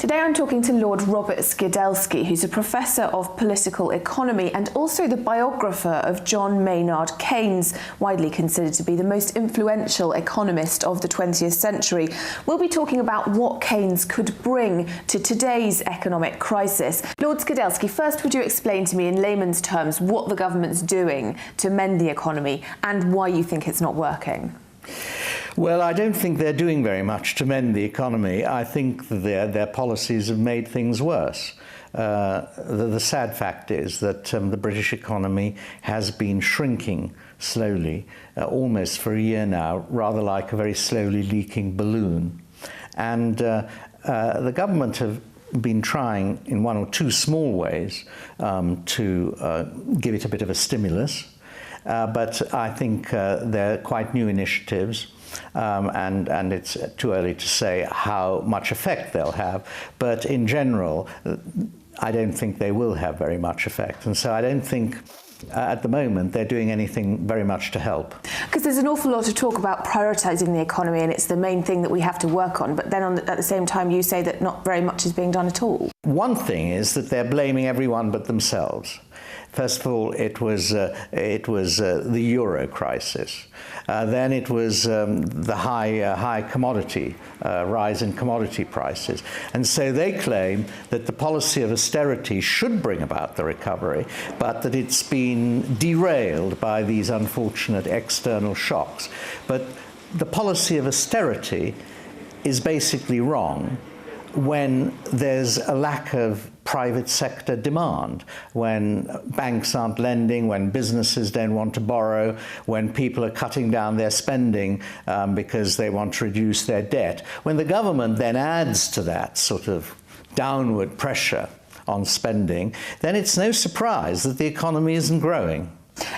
Today I'm talking to Lord Robert Skidelsky, who's a professor of political economy and also the biographer of John Maynard Keynes, widely considered to be the most influential economist of the 20th century. We'll be talking about what Keynes could bring to today's economic crisis. Lord Skidelsky, first would you explain to me in layman's terms what the government's doing to mend the economy and why you think it's not working? Well, I don't think they're doing very much to mend the economy. I think their policies have made things worse. The sad fact is that the British economy has been shrinking slowly, almost for a year now, rather like a very slowly leaking balloon. And the government have been trying in one or two small ways to give it a bit of a stimulus. But I think they're quite new initiatives, and it's too early to say how much effect they'll have. But in general, I don't think they will have very much effect. And so I don't think at the moment they're doing anything very much to help. Because there's an awful lot of talk about prioritising the economy, and it's the main thing that we have to work on. But then at the same time, you say that not very much is being done at all. One thing is that they're blaming everyone but themselves. First of all, it was the euro crisis. Then it was the high commodity rise in commodity prices, and so they claim that the policy of austerity should bring about the recovery, but that it's been derailed by these unfortunate external shocks. But the policy of austerity is basically wrong when there's a lack of private sector demand, when banks aren't lending, when businesses don't want to borrow, when people are cutting down their spending because they want to reduce their debt. When the government then adds to that sort of downward pressure on spending, then it's no surprise that the economy isn't growing.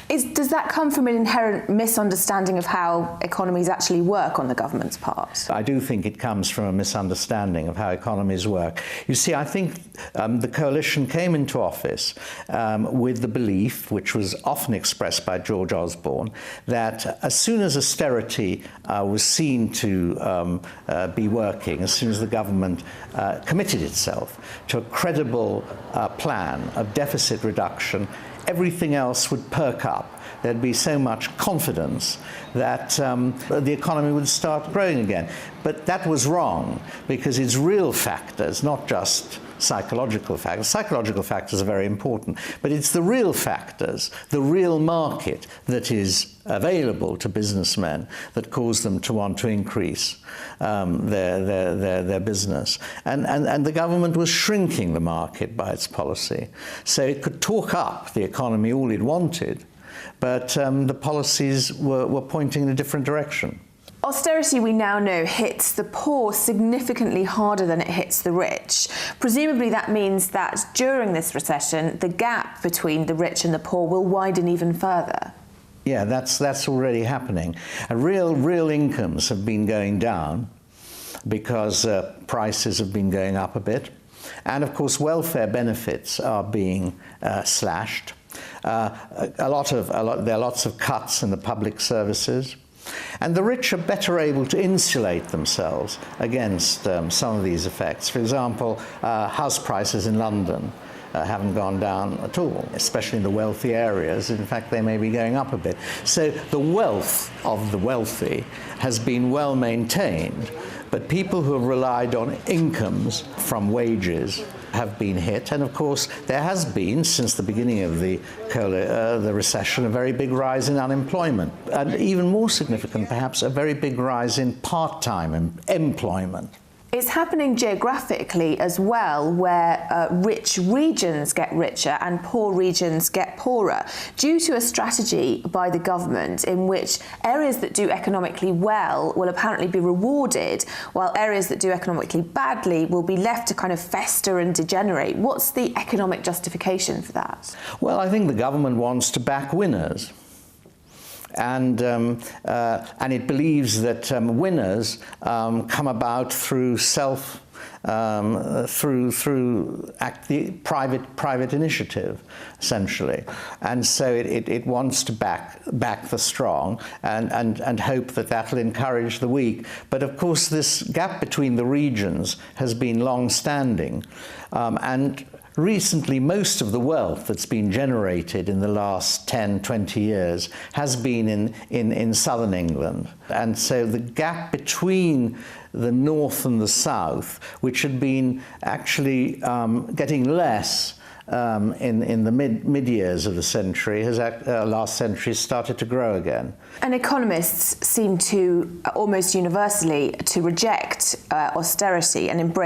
Does that come from an inherent misunderstanding of how economies actually work on the government's part? I do think it comes from a misunderstanding of how economies work. You see, I think the coalition came into office with the belief, which was often expressed by George Osborne, that as soon as austerity was seen to be working, as soon as the government committed itself to a credible plan of deficit reduction, everything else would perk up. There'd be so much confidence that the economy would start growing again. But that was wrong, because it's real factors, not just psychological factors. Psychological factors are very important, but it's the real factors, the real market that is available to businessmen that cause them to want to increase their business. And the government was shrinking the market by its policy. So it could talk up the economy all it wanted, but the policies were pointing in a different direction. Austerity, we now know, hits the poor significantly harder than it hits the rich. Presumably that means that during this recession, the gap between the rich and the poor will widen even further. Yeah, that's already happening. Real incomes have been going down because prices have been going up a bit. And of course, welfare benefits are being slashed. There are lots of cuts in the public services. And the rich are better able to insulate themselves against some of these effects. For example, house prices in London haven't gone down at all, especially in the wealthy areas. In fact, they may be going up a bit. So the wealth of the wealthy has been well maintained, but people who have relied on incomes from wages have been hit. And of course, there has been, since the beginning of the recession, a very big rise in unemployment. And even more significant, perhaps, a very big rise in part-time employment. It's happening geographically as well, where rich regions get richer and poor regions get poorer, due to a strategy by the government in which areas that do economically well will apparently be rewarded, while areas that do economically badly will be left to kind of fester and degenerate. What's the economic justification for that? Well, I think the government wants to back winners. and it believes that winners come about through the private initiative, essentially, and so it wants to back the strong and hope that that'll encourage the weak. But of course, this gap between the regions has been long-standing, and recently, most of the wealth that's been generated in the last 10, 20 years has been in southern England. And so the gap between the north and the south, which had been actually getting less in the mid years of the century, last century, started to grow again. And economists seem to almost universally to reject austerity and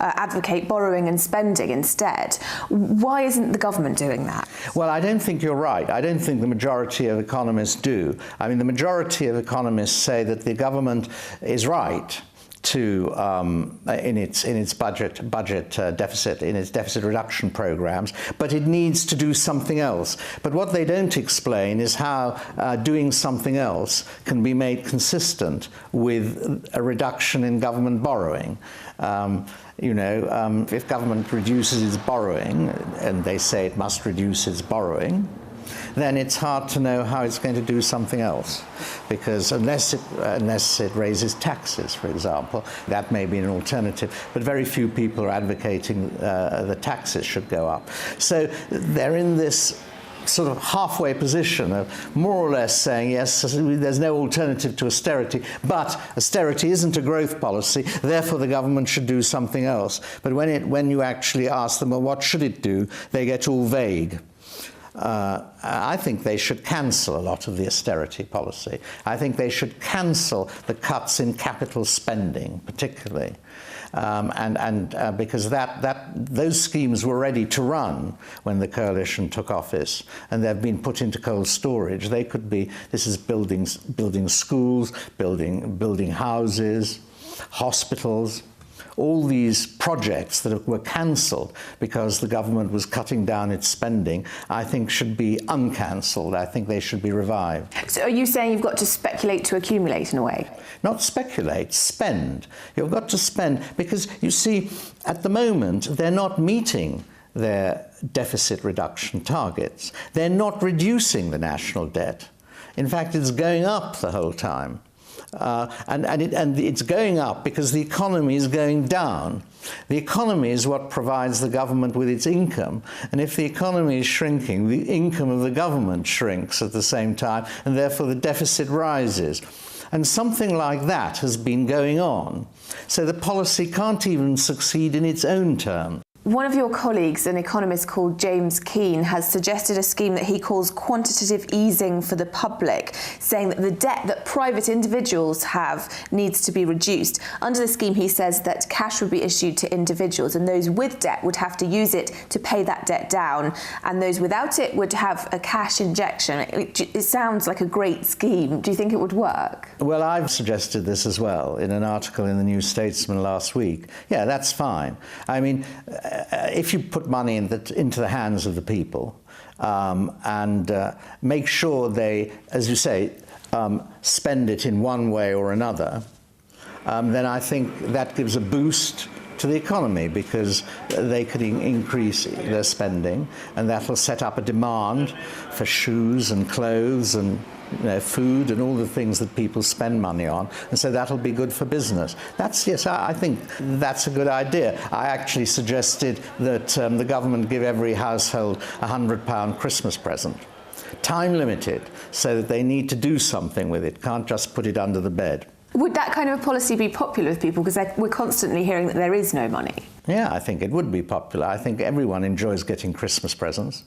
advocate borrowing and spending instead. Why isn't the government doing that? Well, I don't think you're right. I don't think the majority of economists do. I mean, the majority of economists say that the government is right to in its budget deficit, in its deficit reduction programs, but it needs to do something else. But what they don't explain is how doing something else can be made consistent with a reduction in government borrowing. If government reduces its borrowing, and they say it must reduce its borrowing, then it's hard to know how it's going to do something else, because unless it raises taxes, for example, that may be an alternative, but very few people are advocating that taxes should go up. So they're in this sort of halfway position of more or less saying, yes, there's no alternative to austerity, but austerity isn't a growth policy, therefore the government should do something else. But when you actually ask them, well, what should it do, they get all vague. I think they should cancel a lot of the austerity policy. I think they should cancel the cuts in capital spending, particularly, because those schemes were ready to run when the coalition took office, and they've been put into cold storage. They could be. This is building schools, building houses, hospitals. All these projects that were cancelled because the government was cutting down its spending, I think should be uncancelled. I think they should be revived. So are you saying you've got to speculate to accumulate in a way? Not speculate, spend. You've got to spend, because you see, at the moment, they're not meeting their deficit reduction targets. They're not reducing the national debt. In fact, it's going up the whole time. And it's going up because the economy is going down. The economy is what provides the government with its income, and if the economy is shrinking, the income of the government shrinks at the same time, and therefore the deficit rises. And something like that has been going on. So the policy can't even succeed in its own terms. One of your colleagues, an economist called James Keane, has suggested a scheme that he calls quantitative easing for the public, saying that the debt that private individuals have needs to be reduced. Under the scheme, he says that cash would be issued to individuals, and those with debt would have to use it to pay that debt down, and those without it would have a cash injection. It sounds like a great scheme. Do you think it would work? Well, I've suggested this as well in an article in the New Statesman last week. Yeah, that's fine. I mean, if you put money into the hands of the people and make sure they, as you say, spend it in one way or another, then I think that gives a boost to the economy, because they could increase their spending, and that will set up a demand for shoes and clothes and food and all the things that people spend money on, and so that'll be good for business. I think that's a good idea. I actually suggested that the government give every household £100 Christmas present, time limited, so that they need to do something with it, can't just put it under the bed. Would that kind of a policy be popular with people? Because we're constantly hearing that there is no money. Yeah, I think it would be popular. I think everyone enjoys getting Christmas presents.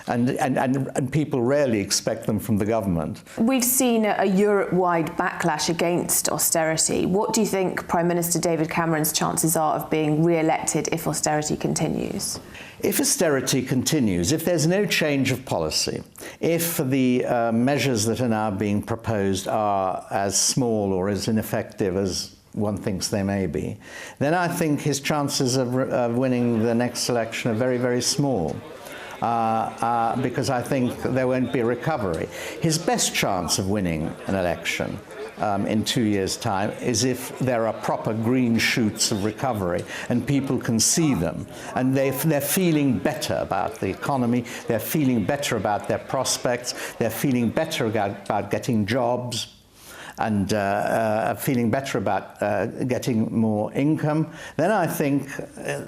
And people rarely expect them from the government. We've seen a Europe-wide backlash against austerity. What do you think Prime Minister David Cameron's chances are of being re-elected if austerity continues? If austerity continues, if there's no change of policy, if the measures that are now being proposed are as small or as ineffective as one thinks they may be, then I think his chances of winning the next election are very, very small. because I think there won't be a recovery. His best chance of winning an election in 2 years' time is if there are proper green shoots of recovery and people can see them, and they're feeling better about the economy, they're feeling better about their prospects, they're feeling better about getting jobs, and feeling better about getting more income, then I think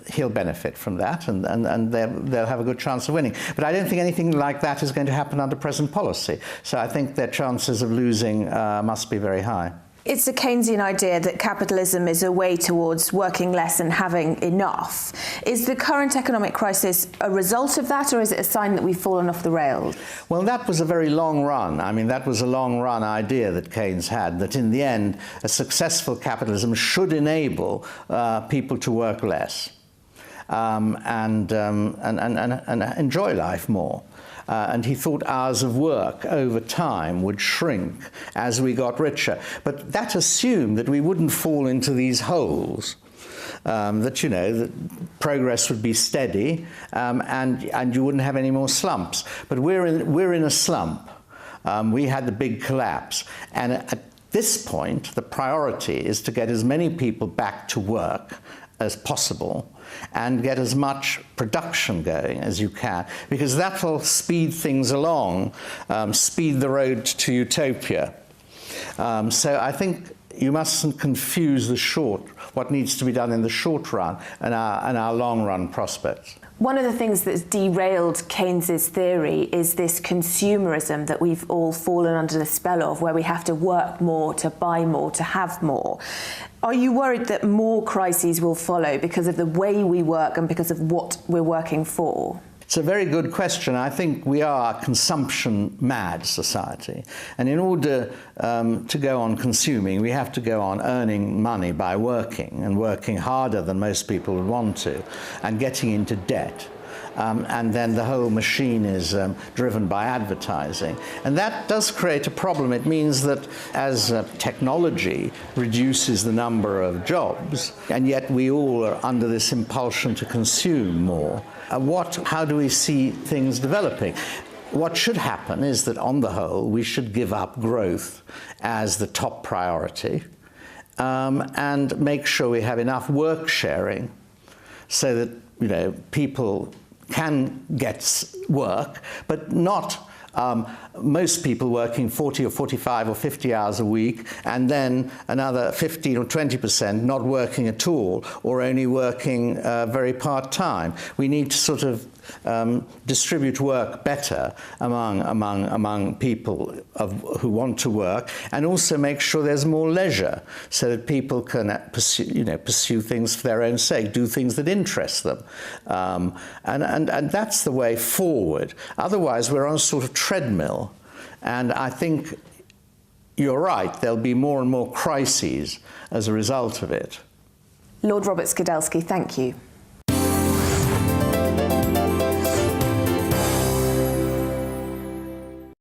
he'll benefit from that, and they'll have a good chance of winning. But I don't think anything like that is going to happen under present policy. So I think their chances of losing must be very high. It's a Keynesian idea that capitalism is a way towards working less and having enough. Is the current economic crisis a result of that, or is it a sign that we've fallen off the rails? Well, that was a very long run. I mean, that was a long run idea that Keynes had, that in the end, a successful capitalism should enable people to work less and enjoy life more. And he thought hours of work over time would shrink as we got richer. But that assumed that we wouldn't fall into these holes, that, you know, that progress would be steady, and you wouldn't have any more slumps. But we're in a slump. We had the big collapse. And at this point, the priority is to get as many people back to work as possible and get as much production going as you can, because that will speed things along, speed the road to utopia. So I think you mustn't confuse what needs to be done in the short run and our long run prospects. One of the things that's derailed Keynes's theory is this consumerism that we've all fallen under the spell of, where we have to work more, to buy more, to have more. Are you worried that more crises will follow because of the way we work and because of what we're working for? It's a very good question. I think we are a consumption-mad society. And in order to go on consuming, we have to go on earning money by working, and working harder than most people would want to, and getting into debt. And then the whole machine is driven by advertising. And that does create a problem. It means that as technology reduces the number of jobs, and yet we all are under this impulsion to consume more, how do we see things developing? What should happen is that, on the whole, we should give up growth as the top priority, and make sure we have enough work sharing so that, you know, people can get work, but not most people working 40 or 45 or 50 hours a week, and then another 15 or 20% not working at all, or only working very part-time. We need to sort of distribute work better among people who want to work, and also make sure there's more leisure, so that people can pursue things for their own sake, do things that interest them, and that's the way forward. Otherwise, we're on a sort of treadmill, and I think you're right. There'll be more and more crises as a result of it. Lord Robert Skidelsky, thank you.